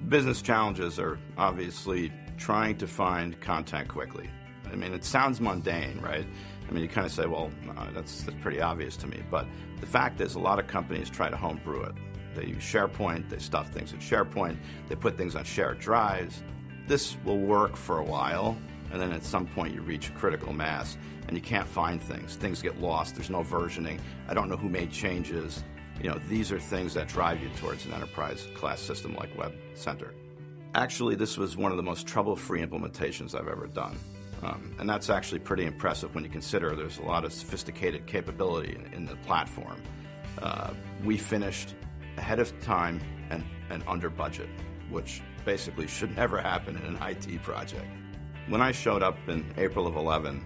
Business challenges are obviously trying to find content quickly. I mean, it sounds mundane, right? I mean, you kind of say, well, that's pretty obvious to me. But the fact is, a lot of companies try to homebrew it. They use SharePoint, they stuff things in SharePoint, they put things on shared drives. This will work for a while, and then at some point you reach a critical mass, and you can't find things. Things get lost, there's no versioning. I don't know who made changes. These are things that drive you towards an enterprise-class system like Web Center. Actually, this was one of the most trouble-free implementations I've ever done. And that's actually pretty impressive when you consider there's a lot of sophisticated capability in the platform. We finished ahead of time and under budget, which basically should never happen in an IT project. When I showed up in April of 11,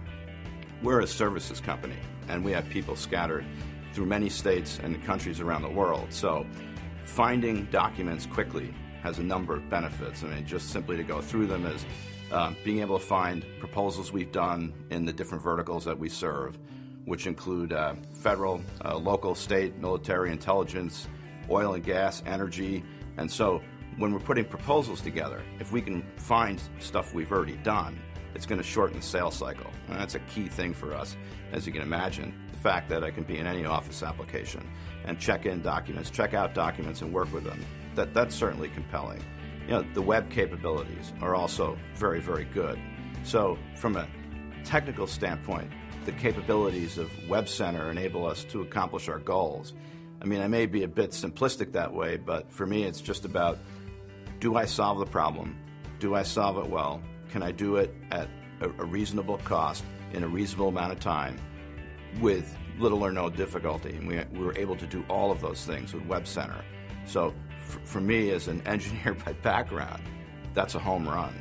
we're a services company, and we have people scattered through many states and countries around the world. So finding documents quickly has a number of benefits. I mean, just simply to go through them is being able to find proposals we've done in the different verticals that we serve, which include federal, local, state, military, intelligence, oil and gas, energy. And so when we're putting proposals together, if we can find stuff we've already done, it's going to shorten the sales cycle. And that's a key thing for us, as you can imagine. The fact that I can be in any Office application and check in documents, check out documents, and work with them, that's certainly compelling. The web capabilities are also very, very good. So from a technical standpoint, the capabilities of Web Center enable us to accomplish our goals. I mean, I may be a bit simplistic that way, but for me it's just about, do I solve the problem? Do I solve it well? Can I do it at a reasonable cost in a reasonable amount of time with little or no difficulty? And we were able to do all of those things with Web Center. So for me, as an engineer by background, that's a home run.